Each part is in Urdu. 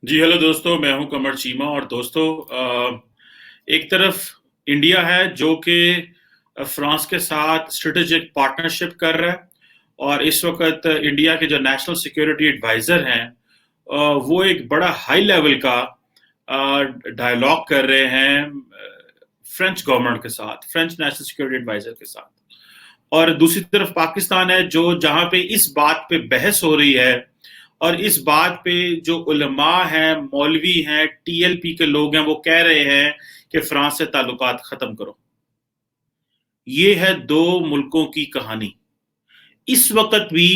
جی ہیلو دوستو، میں ہوں کمر چیمہ اور دوستو ایک طرف انڈیا ہے جو کہ فرانس کے ساتھ اسٹریٹجک پارٹنرشپ کر رہا ہے، اور اس وقت انڈیا کے جو نیشنل سیکیورٹی ایڈوائزر ہیں وہ ایک بڑا ہائی لیول کا ڈائلاگ کر رہے ہیں فرینچ گورنمنٹ کے ساتھ، فرینچ نیشنل سیکیورٹی ایڈوائزر کے ساتھ. اور دوسری طرف پاکستان ہے جو جہاں پہ اس بات پہ بحث ہو رہی ہے، اور اس بات پہ جو علماء ہیں، مولوی ہیں، ٹی ایل پی کے لوگ ہیں، وہ کہہ رہے ہیں کہ فرانس سے تعلقات ختم کرو. یہ ہے دو ملکوں کی کہانی. اس وقت بھی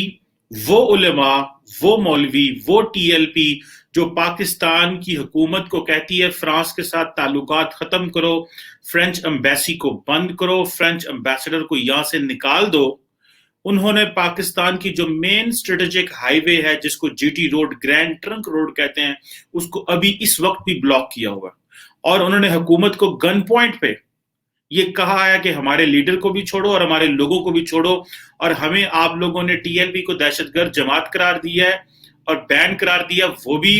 وہ علماء، وہ مولوی، وہ ٹی ایل پی جو پاکستان کی حکومت کو کہتی ہے فرانس کے ساتھ تعلقات ختم کرو، فرینچ امبیسی کو بند کرو، فرینچ امبیسڈر کو یہاں سے نکال دو، انہوں نے پاکستان کی جو مین اسٹریٹجک ہائی وے ہے جس کو G T Road, Grand Trunk Road کہتے ہیں، اس کو ابھی اس وقت بھی بلاک کیا ہوا ہے. اور انہوں نے حکومت کو گن پوائنٹ پہ یہ کہا ہے کہ ہمارے لیڈر کو بھی چھوڑو اور ہمارے لوگوں کو بھی چھوڑو، اور ہمیں آپ لوگوں نے ٹی ایل پی کو دہشت گرد جماعت قرار دیا ہے اور بین قرار دیا، وہ بھی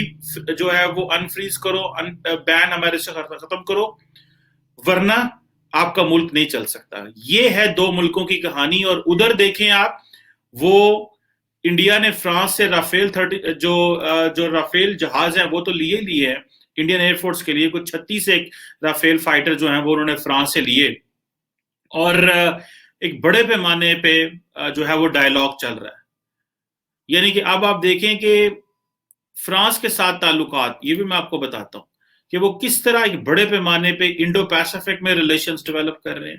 جو ہے وہ انفریز کرو، بین ہمارے سے ختم کرو، ورنہ آپ کا ملک نہیں چل سکتا. یہ ہے دو ملکوں کی کہانی. اور ادھر دیکھیں آپ، وہ انڈیا نے فرانس سے رافیل جو رافیل جہاز ہیں وہ تو لیے ہیں انڈین ایئر فورس کے لیے، کچھ 36 ایک رافیل فائٹر جو ہیں وہ انہوں نے فرانس سے لیے، اور ایک بڑے پیمانے پہ جو ہے وہ ڈائلاگ چل رہا ہے. یعنی کہ اب آپ دیکھیں کہ فرانس کے ساتھ تعلقات، یہ بھی میں آپ کو بتاتا ہوں کہ وہ کس طرح ایک بڑے پیمانے پہ انڈو پیسیفک میں ریلیشنز ڈیولپ کر رہے ہیں.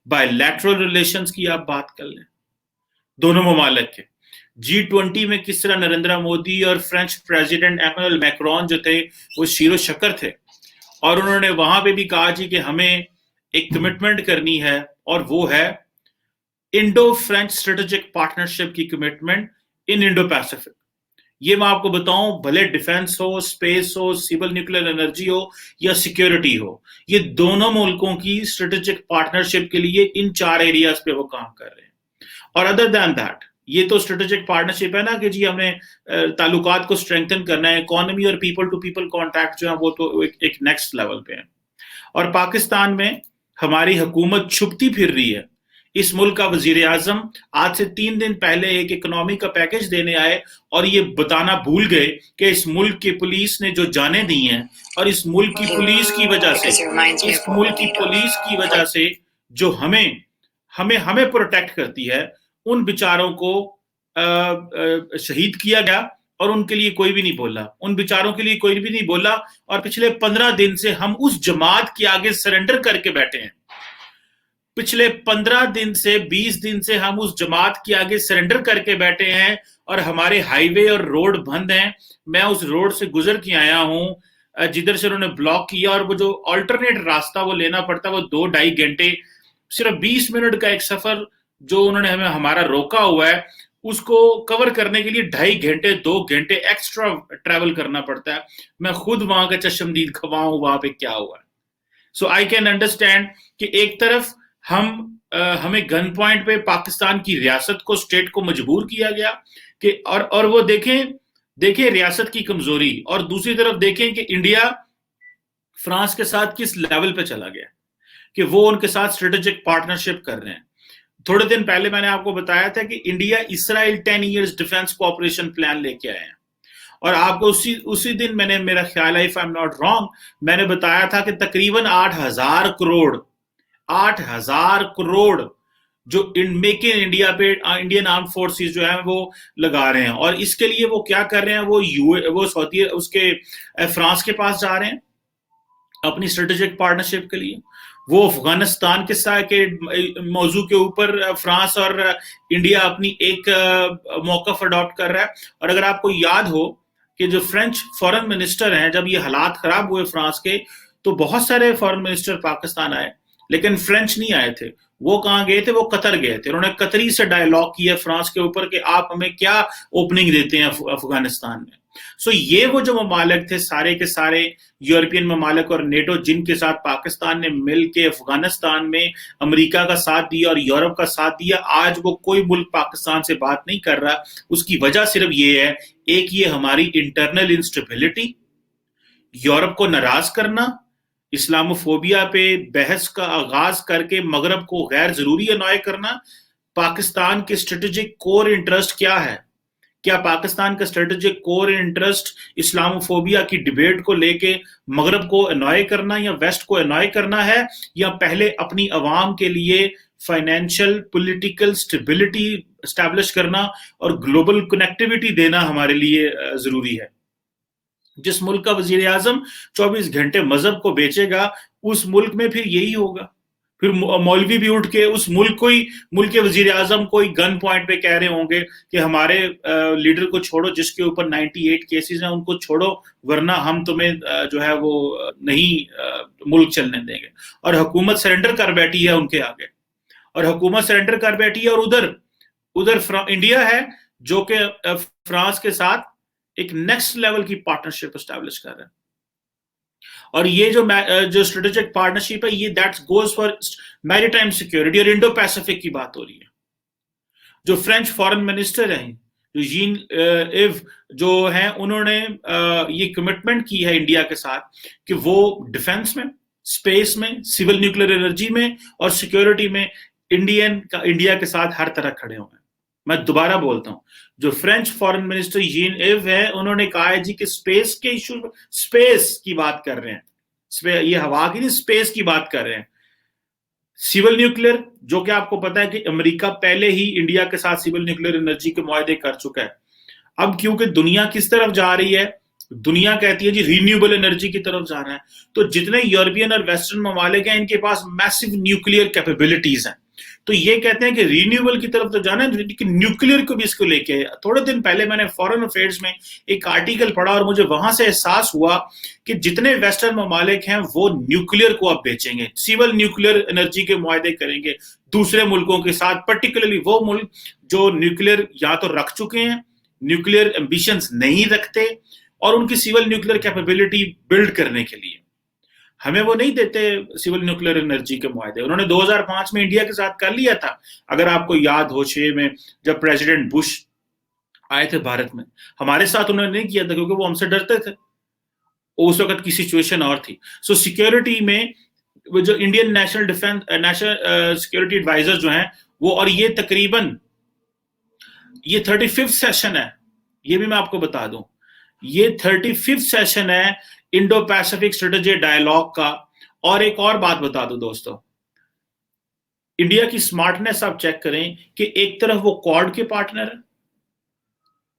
بائی لیٹرل ریلیشنز کی آپ بات کر لیں دونوں ممالک کے. G20 میں کس طرح نریندر مودی اور فرینچ پریزیڈنٹ ایمانوئل میکرون جو تھے وہ شیر و شکر تھے، اور انہوں نے وہاں پہ بھی کہا جی کہ ہمیں ایک کمٹمنٹ کرنی ہے، اور وہ ہے انڈو فرینچ اسٹریٹجک پارٹنرشپ کی کمٹمنٹ ان انڈو پیسیفک. یہ میں آپ کو بتاؤں، بھلے ڈیفنس ہو، اسپیس ہو، سیول نیوکلیر انرجی ہو یا سیکیورٹی ہو، یہ دونوں ملکوں کی اسٹریٹجک پارٹنرشپ کے لیے ان 4 ایریاز پہ وہ کام کر رہے ہیں. اور ادر دین دیٹ، یہ تو اسٹریٹجک پارٹنرشپ ہے نا کہ جی ہم نے تعلقات کو اسٹرینگتھن کرنا ہے، اکانومی اور پیپل ٹو پیپل کانٹیکٹ جو ہیں وہ تو ایک نیکسٹ لیول پہ ہیں. اور پاکستان میں ہماری حکومت چھپتی پھر رہی ہے. اس ملک کا وزیر اعظم آج سے 3 دن پہلے ایک اکنامی کا پیکج دینے آئے اور یہ بتانا بھول گئے کہ اس ملک کی پولیس نے جو جانیں دی ہیں، اور اس ملک کی پولیس کی وجہ سے جو ہمیں پروٹیکٹ کرتی ہے، ان بیچاروں کو شہید کیا گیا، اور ان کے لیے کوئی بھی نہیں بولا، ان بیچاروں کے لیے کوئی بھی نہیں بولا. اور پچھلے 15 دن سے ہم اس جماعت کے آگے سرنڈر کر کے بیٹھے ہیں. پچھلے 15 دن سے 20 دن سے ہم اس جماعت کے آگے سرنڈر کر کے بیٹھے ہیں، اور ہمارے ہائی وے اور روڈ بند ہیں. میں اس روڈ سے گزر کے آیا ہوں جدھر سے انہوں نے بلاک کیا، اور وہ جو آلٹرنیٹ راستہ وہ لینا پڑتا ہے، وہ 2-2.5 گھنٹے، صرف 20 منٹ کا ایک سفر جو انہوں نے ہمارا روکا ہوا ہے، اس کو کور کرنے کے لیے 2.5 گھنٹے 2 گھنٹے ایکسٹرا ٹریول کرنا پڑتا ہے. میں خود وہاں کا چشمدید گواہ ہوں وہاں پہ کیا ہوا ہے. سو آئی کین انڈرسٹینڈ کہ ایک طرف ہمیں گن پوائنٹ پہ پاکستان کی ریاست کو، اسٹیٹ کو مجبور کیا گیا کہ اور وہ دیکھیں ریاست کی کمزوری، اور دوسری طرف دیکھیں کہ انڈیا فرانس کے ساتھ کس لیول پہ چلا گیا کہ وہ ان کے ساتھ اسٹریٹجک پارٹنرشپ کر رہے ہیں. تھوڑے دن پہلے میں نے آپ کو بتایا تھا کہ انڈیا اسرائیل 10 ایئرز ڈیفنس کوآپریشن پلان لے کے آئے ہیں، اور آپ کو اسی دن میں نے، میرا خیال ہے if I'm not wrong، میں نے بتایا تھا کہ تقریباً 8,000 کروڑ جو میک ان انڈیا پہ انڈین آرم فورسز جو ہیں وہ لگا رہے ہیں. اور اس کے لیے وہ کیا کر رہے ہیں، وہ سعودی اس کے فرانس کے پاس جا رہے ہیں اپنی اسٹریٹجک پارٹنرشپ کے لیے. وہ افغانستان کے موضوع کے اوپر فرانس اور انڈیا اپنی ایک موقف اڈاپٹ کر رہا ہے. اور اگر آپ کو یاد ہو کہ جو فرینچ فورن منسٹر ہیں، جب یہ حالات خراب ہوئے فرانس کے، تو بہت سارے فورن منسٹر پاکستان آئے، لیکن فرینچ نہیں آئے تھے. وہ کہاں گئے تھے؟ وہ قطر گئے تھے. انہوں نے قطری سے ڈائلاگ کیا فرانس کے اوپر کہ آپ ہمیں کیا اوپننگ دیتے ہیں افغانستان میں. سو یہ وہ جو ممالک تھے سارے کے سارے یورپین ممالک اور نیٹو، جن کے ساتھ پاکستان نے مل کے افغانستان میں امریکہ کا ساتھ دیا اور یورپ کا ساتھ دیا. آج وہ کوئی ملک پاکستان سے بات نہیں کر رہا. اس کی وجہ صرف یہ ہے، ایک یہ ہماری انٹرنل انسٹیبلٹی، یورپ کو ناراض کرنا، اسلاموفوبیا پہ بحث کا آغاز کر کے مغرب کو غیر ضروری انوائے کرنا. پاکستان کے اسٹریٹجک کور انٹرسٹ کیا ہے؟ کیا پاکستان کا اسٹریٹجک کور انٹرسٹ اسلاموفوبیا کی ڈیبیٹ کو لے کے مغرب کو انوائے کرنا یا ویسٹ کو انوائے کرنا ہے، یا پہلے اپنی عوام کے لیے فائنینشیل پولیٹیکل سٹیبلٹی اسٹیبلش کرنا اور گلوبل کنیکٹیوٹی دینا ہمارے لیے ضروری ہے؟ جس ملک کا وزیر اعظم 24 گھنٹے مذہب کو بیچے گا، اس ملک میں پھر یہی ہوگا. پھر مولوی بھی اٹھ کے اس ملک کے وزیر اعظم کو گن پوائنٹ پہ کہہ رہے ہوں گے کہ ہمارے لیڈر کو چھوڑو، جس کے اوپر 98 کیسز ہیں ان کو چھوڑو، ورنہ ہم تمہیں جو ہے وہ نہیں ملک چلنے دیں گے. اور حکومت سرنڈر کر بیٹھی ہے ان کے آگے، اور حکومت سرنڈر کر بیٹھی ہے. اور ادھر انڈیا ہے جو کہ فرانس کے ساتھ ایک نیکسٹ لیول کی پارٹنرشپ اسٹیبلش کر رہے ہیں. اور یہ جو اسٹریٹجک پارٹنرشپ ہے، یہ دیٹ گوز فار میری ٹائم سیکورٹی اور انڈو پیسفک کی بات ہو رہی ہے. جو فرینچ فارن منسٹر ہیں، جو جین ایو جو ہیں، انہوں نے یہ کمٹمنٹ کی ہے انڈیا کے ساتھ کہ وہ ڈیفنس میں، اسپیس میں، سول نیوکلیر انرجی میں اور سیکورٹی میں انڈیا کے ساتھ ہر طرح کھڑے ہوئے ہیں. میں دوبارہ بولتا ہوں، جو فرینچ فارن منسٹر جین ایو ہے، انہوں نے کہا ہے جی کہ اسپیس کے ایشو، اسپیس کی بات کر رہے ہیں، یہ ہوا کی نہیں، اسپیس کی بات کر رہے ہیں. سول نیوکلیر، جو کہ آپ کو پتا ہے کہ امریکہ پہلے ہی انڈیا کے ساتھ سول نیوکلیر انرجی کے معاہدے کر چکا ہے. اب کیونکہ دنیا کس طرف جا رہی ہے، دنیا کہتی ہے جی رینیوبل انرجی کی طرف جا رہا ہے، تو جتنے یورپین اور ویسٹرن ممالک ہیں ان کے پاس میسو نیوکلیر کیپیبلٹیز ہیں، تو یہ کہتے ہیں کہ رینیوبل کی طرف تو جانا ہے، لیکن نیوکلیر کو بھی اس کو لے کے. تھوڑے دن پہلے میں نے فورن افیئرز میں ایک آرٹیکل پڑھا اور مجھے وہاں سے احساس ہوا کہ جتنے ویسٹرن ممالک ہیں وہ نیوکلیر کو اب بیچیں گے، سول نیوکلیر انرجی کے معاہدے کریں گے دوسرے ملکوں کے ساتھ، پرٹیکولرلی وہ ملک جو نیوکلیر یا تو رکھ چکے ہیں، نیوکلیر ایمبیشنز نہیں رکھتے، اور ان کی سول نیوکلیر کیپیبلٹی بلڈ کرنے کے لیے. ہمیں وہ نہیں دیتے سول نیوکلیر انرجی کے معاہدے. انہوں نے 2005 میں انڈیا کے ساتھ کر لیا تھا، اگر آپ کو یاد ہو 6 میں جب پریزیڈنٹ بش آئے تھے بھارت میں، ہمارے ساتھ انہوں نے نہیں کیا تھا کیونکہ وہ ہم سے ڈرتے تھے، اس وقت کی سچویشن اور تھی. سو سیکیورٹی میں جو انڈین نیشنل سیکیورٹی ایڈوائزر جو ہیں وہ، اور یہ تقریباً یہ 35 سیشن ہے، یہ بھی میں آپ کو بتا دوں، یہ 35 سیشن ہے انڈو پیسفک اسٹریٹجی ڈائلاگ کا. اور ایک اور بات بتا دوں دوستو، انڈیا کی سمارٹنس آپ چیک کریں کہ ایک طرف وہ کوڈ کے پارٹنر ہیں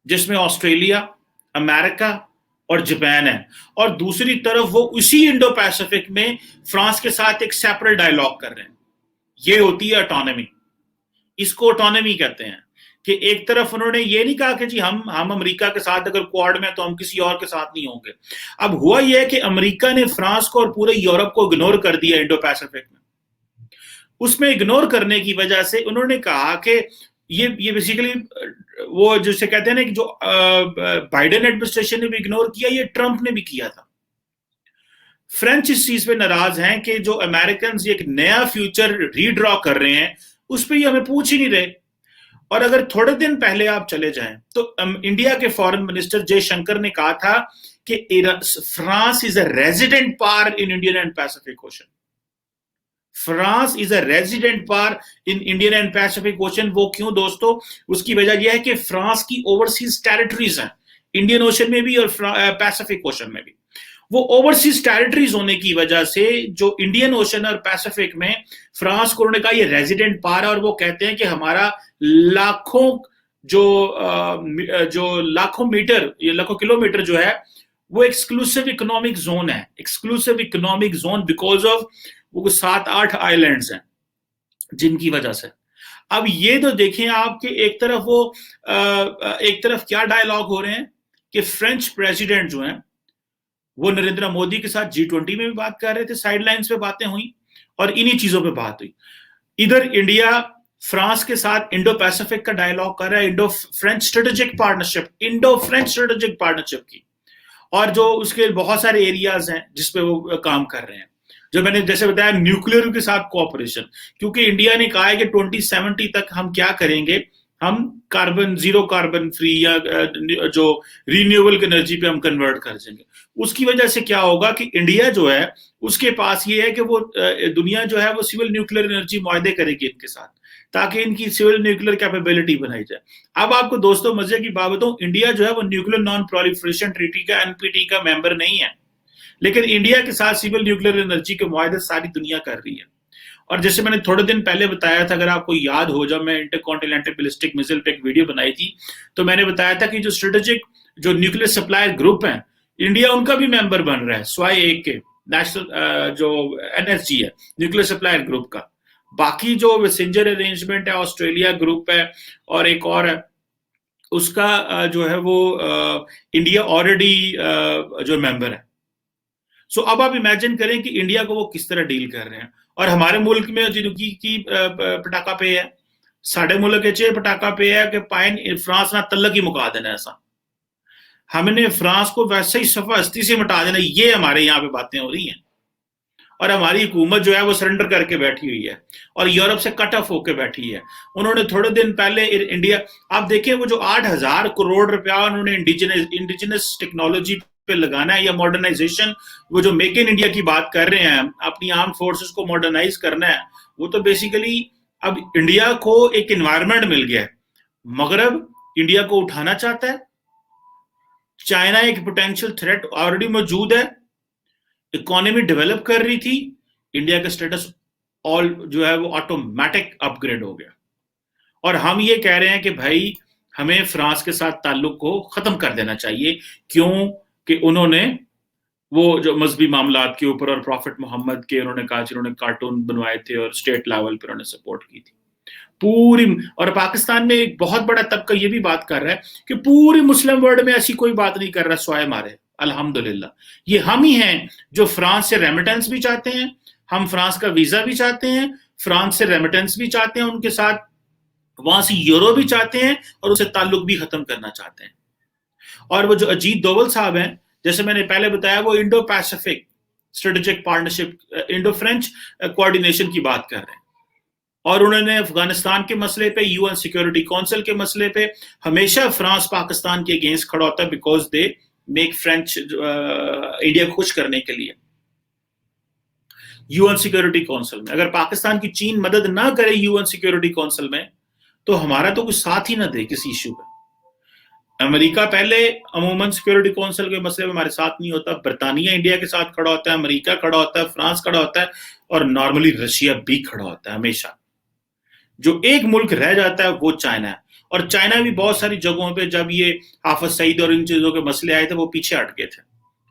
جس میں آسٹریلیا، امریکہ اور جاپان ہے، اور دوسری طرف وہ اسی انڈو پیسفک میں فرانس کے ساتھ ایک سیپریٹ ڈائلاگ کر رہے ہیں. یہ ہوتی ہے اٹانومی، اس کو اٹانومی کہتے ہیں. کہ ایک طرف انہوں نے یہ نہیں کہا کہ جی ہم امریکہ کے ساتھ اگر کوڈ میں تو ہم کسی اور کے ساتھ نہیں ہوں گے. اب ہوا یہ ہے کہ امریکہ نے فرانس کو اور پورے یورپ کو اگنور کر دیا انڈو پیسفک میں. اس میں اگنور کرنے کی وجہ سے انہوں نے کہا کہ یہ بیسیکلی وہ جسے کہتے ہیں نا کہ جو بائیڈن ایڈمنسٹریشن نے بھی اگنور کیا، یہ ٹرمپ نے بھی کیا تھا. فرینچ اس چیز پہ ناراض ہیں کہ جو امریکنز ایک نیا فیوچر ری ڈرا کر رہے ہیں اس پہ یہ ہمیں پوچھ ہی نہیں رہے. اور اگر تھوڑے دن پہلے آپ چلے جائیں تو انڈیا کے فارن منسٹر جے شنکر نے کہا تھا کہ France is a resident power in Indian and Pacific ocean. France is a resident power in Indian and Pacific ocean. وہ کیوں دوستو؟ اس کی وجہ یہ ہے کہ فرانس کی اوورسیز ٹیریٹریز ہیں انڈین اوشن میں بھی اور پیسفک اوشن میں بھی. وہ اوورسیز ٹیریٹریز ہونے کی وجہ سے جو انڈین اوشن اور پیسفک میں فرانس کو انہوں نے کہا یہ ریزیڈنٹ پاور ہے، اور وہ کہتے ہیں کہ ہمارا لاکھوں میٹر، یہ لاکھوں کلومیٹر جو ہے وہ ایکسکلوسیو اکنامک زون ہے، exclusive economic zone because of وہ 7-8 آئی لینڈز ہیں جن کی وجہ سے. اب یہ تو دیکھیں آپ کہ ایک طرف کیا ڈائلاگ ہو رہے ہیں کہ فرینچ پریزیڈنٹ جو ہیں وہ نریندر مودی کے ساتھ G20 میں بھی بات کر رہے تھے، سائیڈ لائنز پہ باتیں ہوئیں اور انہی چیزوں پہ بات ہوئی. ادھر انڈیا فرانس کے ساتھ انڈو پیسفک کا ڈائلاگ کر رہا ہے، انڈو فرینچ اسٹریٹجک پارٹنرشپ کی، اور جو اس کے بہت سارے ایریاز ہیں جس پہ وہ کام کر رہے ہیں. جو میں نے جیسے بتایا نیوکلیر کے ساتھ کوآپریشن، کیونکہ انڈیا نے کہا ہے کہ 2070 تک ہم کیا کریں گے، ہم کاربن زیرو کاربن فری یا جو رینیویبل انرجی پہ ہم کنورٹ کر دیں گے. اس کی وجہ سے کیا ہوگا کہ انڈیا جو ہے اس کے پاس یہ ہے کہ وہ دنیا جو ہے وہ سول نیوکلیر انرجی معاہدے کرے گی ان کے ساتھ تاکہ ان کی سول نیوکلیر کیپیبلٹی بنائی جائے. اب آپ کو دوستوں مزے کی بات بتاؤں, انڈیا جو ہے وہ نیوکلیر نان پرولیفریشن ٹریٹی کا NPT کا ممبر نہیں ہے, لیکن انڈیا کے ساتھ سول نیوکلیر انرجی کے معاہدے ساری دنیا کر رہی ہے. اور جیسے میں نے تھوڑے دن پہلے بتایا تھا, اگر آپ کو یاد ہو, جب میں انٹر کانٹیننٹل بیلسٹک میزائل پہ ایک ویڈیو بنائی تھی تو میں نے بتایا تھا کہ جو اسٹریٹجک جو نیوکلیر سپلائر گروپ ہیں انڈیا ان کا بھی ممبر بن رہا ہے, سوائے ایک کے نیشنل جو NSG ہے نیوکلیر سپلائر گروپ کا. باقی جو ویسنجر ارینجمنٹ ہے آسٹریلیا گروپ ہے اور ایک اور ہے, اس کا جو ہے وہ انڈیا آلریڈی جو ممبر ہے. سو اب آپ امیجن کریں کہ انڈیا کو وہ کس طرح ڈیل کر رہے ہیں. اور ہمارے ملک میں کی پٹاکا پہ ہے, ساڑھے ملک پٹاکا پہ ہے کہ پائن فرانس نہ تلک ہی مکا دینا, ایسا ہم نے فرانس کو ویسے ہی صفحہ ہستی سے مٹا دینا. یہ ہمارے یہاں پہ باتیں ہو رہی ہیں اور ہماری حکومت جو ہے وہ سرنڈر کر کے بیٹھی ہوئی ہے اور یورپ سے کٹ آف ہو کے بیٹھی ہے. انہوں نے تھوڑے دن پہلے انڈیا, آپ دیکھیں وہ جو 8,000 کروڑ روپیہ انہوں نے انڈیجنس ٹیکنالوجی پہ لگانا ہے یا ماڈرنائزیشن, وہ جو میک ان انڈیا کی بات کر رہے ہیں, اپنی آرم فورسز کو ماڈرنائز کرنا ہے, وہ تو بیسیکلی اب انڈیا کو ایک انوائرمنٹ مل گیا ہے. مغرب انڈیا کو اٹھانا چاہتا ہے, چائنا ایک پوٹینشیل تھریٹ آلریڈی موجود ہے, اکانومی ڈیولپ کر رہی تھی, انڈیا کا سٹیٹس آل جو ہے وہ آٹومیٹک اپ گریڈ ہو گیا. اور ہم یہ کہہ رہے ہیں کہ بھائی ہمیں فرانس کے ساتھ تعلق کو ختم کر دینا چاہیے, کیوں کہ انہوں نے وہ جو مذہبی معاملات کے اوپر اور پروفٹ محمد کے انہوں نے کہا, انہوں نے کارٹون بنوائے تھے اور اسٹیٹ لیول پہ انہوں نے سپورٹ کی تھی پوری. اور پاکستان میں ایک بہت بڑا طبقہ یہ بھی بات کر رہا ہے کہ پوری مسلم ورلڈ میں ایسی کوئی بات نہیں کر رہا سوائے ہمارے. الحمدللہ یہ ہم ہی ہیں جو فرانس سے ریمیٹنس بھی چاہتے ہیں, ہم فرانس کا ویزا بھی چاہتے ہیں, فرانس سے ریمیٹنس بھی چاہتے ہیں ان کے ساتھ, وہاں سے یورو بھی چاہتے ہیں اور اسے تعلق بھی ختم کرنا چاہتے ہیں. اور وہ جو اجیت دوول صاحب ہیں, جیسے میں نے پہلے بتایا, وہ Indo Pacific strategic partnership Indo French coordination کی بات کر رہے ہیں. اور انہوں نے افغانستان کے مسئلے پہ, UN سیکورٹی کونسل کے مسئلے پہ ہمیشہ فرانس پاکستان کے اگینسٹ کھڑا ہوتا ہے, because they make French India کو خوش کرنے کے لیے. UN سیکورٹی کونسل میں اگر پاکستان کی چین مدد نہ کرے UN سیکورٹی کونسل میں, تو ہمارا تو کوئی ساتھ ہی نہ دے کسی ایشو پہ. امریکہ پہلے عموماً سیکورٹی کونسل کے مسئلے میں ہمارے ساتھ نہیں ہوتا, برطانیہ انڈیا کے ساتھ کھڑا ہوتا ہے, امریکہ کھڑا ہوتا ہے, فرانس کھڑا ہوتا ہے, اور نارملی رشیا بھی کھڑا ہوتا ہے ہمیشہ. جو ایک ملک رہ جاتا ہے وہ چائنا ہے, اور چائنا بھی بہت ساری جگہوں پہ جب یہ حافظ سعید اور ان چیزوں کے مسئلے آئے تھے وہ پیچھے ہٹ گئے تھے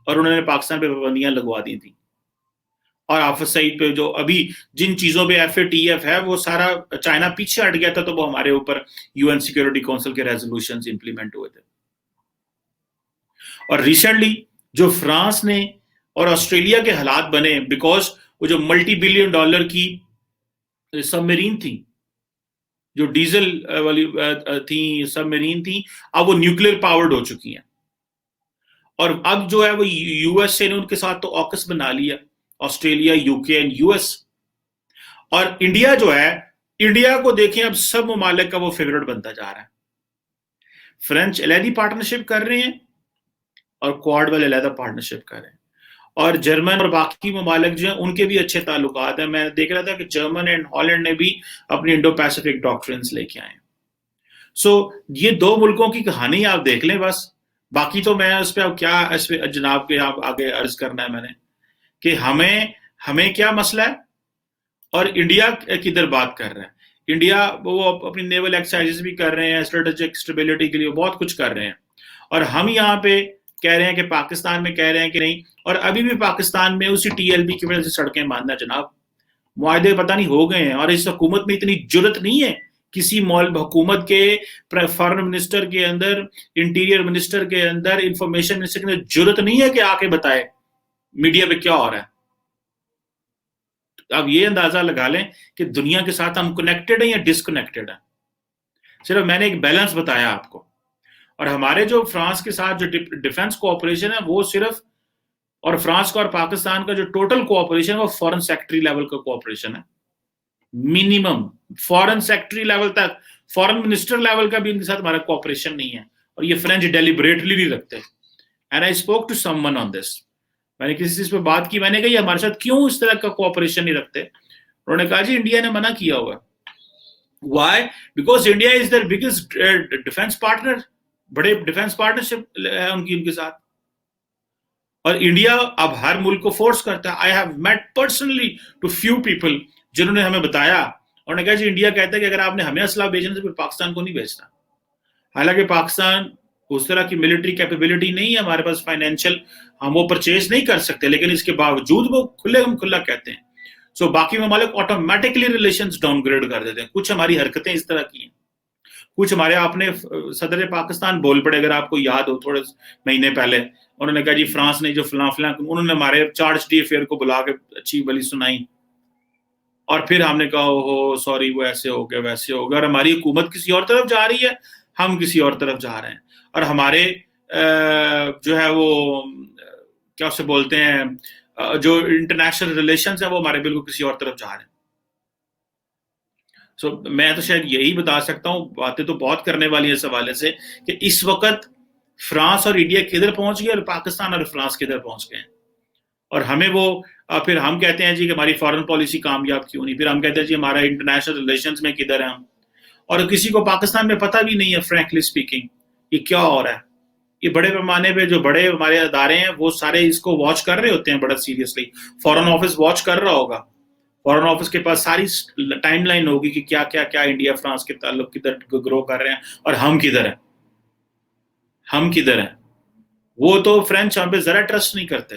اور انہوں نے پاکستان پہ پابندیاں لگوا دی تھیں. اور حافظ سعید پہ جو ابھی جن چیزوں پہ FATF ہے وہ سارا چائنا پیچھے ہٹ گیا تھا, تو وہ ہمارے اوپر UN سیکورٹی کونسل کے ریزولوشنز امپلیمنٹ ہوئے تھے. اور ریسنٹلی جو فرانس نے اور آسٹریلیا کے حالات بنے, بیکاز وہ جو ملٹی بلین ڈالر کی سب میرین تھی, جو ڈیزل والی تھی سب میرین تھی, اب وہ نیوکلیر پاورڈ ہو چکی ہیں. اور اب جو ہے وہ USA نے ان کے ساتھ تو آکس بنا لیا, آسٹریلیا, UK اینڈ US. اور انڈیا جو ہے, انڈیا کو دیکھیں اب سب ممالک کا وہ فیورٹ بنتا جا رہا ہے. فرینچ علیحدہ پارٹنرشپ کر رہے ہیں اور کوارڈ والے علیحدہ پارٹنرشپ کر رہے ہیں, اور جرمن اور باقی ممالک جو ہیں ان کے بھی اچھے تعلقات ہیں. میں دیکھ رہا تھا کہ جرمن اینڈ ہالینڈ نے بھی اپنی انڈو پیسیفک ڈاکٹرنز لے کے آئے ہیں. سو یہ دو ملکوں کی کہانی آپ دیکھ لیں بس. باقی تو میں اس پہ اب کیا اس پہ جناب کے آپ آگے عرض کرنا ہے میں نے کہ ہمیں کیا مسئلہ ہے اور انڈیا کدھر بات کر رہا ہے. انڈیا وہ اپنی نیول ایکسرسائز بھی کر رہے ہیں, اسٹریٹجک اسٹیبلٹی کے لیے بہت کچھ کر رہے ہیں, اور ہم یہاں پہ کہہ رہے ہیں کہ پاکستان میں کہہ رہے ہیں کہ نہیں. اور ابھی بھی پاکستان میں اسی TLB کی وجہ سے سڑکیں باندھنا جناب, معاہدے پتہ نہیں ہو گئے ہیں. اور اس حکومت میں اتنی جرت نہیں ہے کسی حکومت کے فارن منسٹر کے اندر, انٹیریئر منسٹر کے اندر, انفارمیشن منسٹر کے اندر جرت نہیں ہے کہ آ کے بتائے میڈیا پہ کیا ہو رہا ہے. اب یہ اندازہ لگا لیں کہ دنیا کے ساتھ ہم کنیکٹڈ ہیں یا ڈسکنیکٹڈ ہیں. صرف میں نے ایک بیلنس بتایا آپ کو. اور ہمارے جو فرانس کے ساتھ جو ڈیفنس کوآپریشن ہے وہ صرف, اور فرانس کا اور پاکستان کا جو ٹوٹل کوآپریشن ہے وہ فورن سیکٹری لیول کا کوآپریشن ہے. منیمم فورن سیکٹری لیول تک فارن منسٹر لیول کا بھی ان کے ساتھ ہمارا کوآپریشن نہیں ہے, اور یہ فرینچ ڈیلیبریٹلی نہیں رکھتے. And I spoke to someone on this, میں نے کسی چیز پہ بات کی, میں نے کہا یہ ہمارے ساتھ کیوں اس طرح کا کوآپریشن نہیں رکھتے؟ انہوں نے کہا جی انڈیا نے منع کیا ہوا. Why? Because India is their biggest defence partner, بڑے ڈیفینس پارٹنرشپ ہے ان کے ساتھ, اور انڈیا اب ہر ملک کو فورس کرتا ہے. I have met personally to few people جنہوں نے ہمیں بتایا, اور نے کہا جی انڈیا کہتا ہے کہ اگر آپ نے ہمیں اسلحہ بھیجنا تو پھر پاکستان کو نہیں بھیجنا. حالانکہ پاکستان اس طرح کی ملٹری کیپیبلٹی نہیں ہے ہمارے پاس, فائنینشیل ہم وہ پرچیز نہیں کر سکتے, لیکن اس کے باوجود وہ کھلا کہتے ہیں. سو باقی ممالک آٹومیٹکلی ریلیشنز ڈاؤن گریڈ کر دیتے ہیں. کچھ ہماری حرکتیں اس طرح کی ہیں, کچھ ہمارے اپنے صدر پاکستان بول پڑے, اگر آپ کو یاد ہو تھوڑے مہینے پہلے انہوں نے کہا جی فرانس نے جو فلاں انہوں نے ہمارے چارج ڈی افیئر کو بلا کے اچھی بلی سنائی, اور پھر ہم نے کہا ہو سوری وہ ایسے ہو گیا ویسے ہو گیا, اور ہماری حکومت کسی اور طرف جا رہی ہے, ہم کسی اور طرف جا رہے ہیں, اور ہمارے جو ہے وہ کیا اسے بولتے ہیں جو انٹرنیشنل ریلیشنز ہیں وہ ہمارے بالکل کسی اور طرف جا رہے ہیں. سو میں تو شاید یہی بتا سکتا ہوں, باتیں تو بہت کرنے والی ہیں اس حوالے سے کہ اس وقت فرانس اور انڈیا کدھر پہنچ گئے اور پاکستان اور فرانس کدھر پہنچ گئے ہیں. اور ہمیں وہ پھر ہم کہتے ہیں جی کہ ہماری فارن پالیسی کامیاب کیوں نہیں, پھر ہم کہتے ہیں جی ہمارا انٹرنیشنل ریلیشنز میں کدھر ہیں ہم, اور کسی کو پاکستان میں پتہ بھی نہیں ہے فرینکلی اسپیکنگ یہ کیا ہو رہا ہے. یہ بڑے پیمانے پہ جو بڑے ہمارے ادارے ہیں وہ سارے اس کو واچ کر رہے ہوتے ہیں بڑا سیریسلی. فارن آفس واچ کر رہا ہوگا, فارن آفس کے پاس ساری ٹائم لائن ہوگی کہ کیا کیا کیا انڈیا فرانس کے تعلق کدھر گرو کر رہے ہیں اور ہم کدھر ہیں, ہم کدھر ہیں. وہ تو فرینچ ہم پہ ذرا ٹرسٹ نہیں کرتے.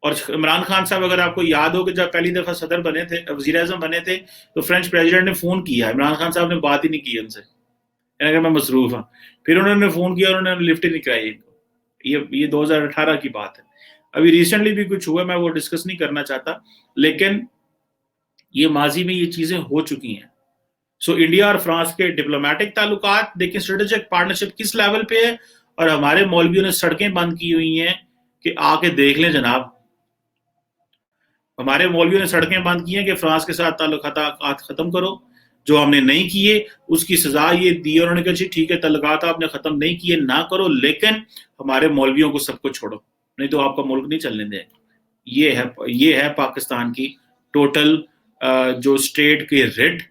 اور عمران خان صاحب اگر آپ کو یاد ہو کہ جب پہلی دفعہ صدر بنے تھے, وزیر اعظم بنے تھے, تو فرینچ پریزیڈنٹ نے فون کیا, عمران خان صاحب نے بات ہی نہیں کی ان سے, کہ میں مصروف ہوں. پھر انہوں نے فون کیا اور انہوں نے لفٹ ہی نہیں کرائی. یہ 2018 کی بات ہے. ابھی ریسنٹلی بھی کچھ ہوا, میں وہ ڈسکس نہیں کرنا چاہتا, لیکن یہ ماضی میں یہ چیزیں ہو چکی ہیں. سو انڈیا اور فرانس کے ڈپلومیٹک تعلقات دیکھیں اسٹریٹجک پارٹنرشپ کس لیول پہ ہے, اور ہمارے مولویوں نے سڑکیں بند کی ہوئی ہیں کہ آ کے دیکھ لیں جناب. ہمارے مولویوں نے سڑکیں بند کی ہیں کہ فرانس کے ساتھ تعلقات ختم کرو. جو ہم نے نہیں کیے اس کی سزا یہ دی, اور انہوں نے کہا جی ٹھیک ہے تعلقات آپ نے ختم نہیں کیے نہ کرو, لیکن ہمارے مولویوں کو سب کو چھوڑو, نہیں تو آپ کا ملک نہیں چلنے دیں. یہ ہے پاکستان کی ٹوٹل جو اسٹیٹ کے ریٹ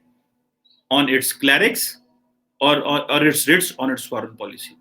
آن اٹس کلیرکس اور its rates on its foreign policy.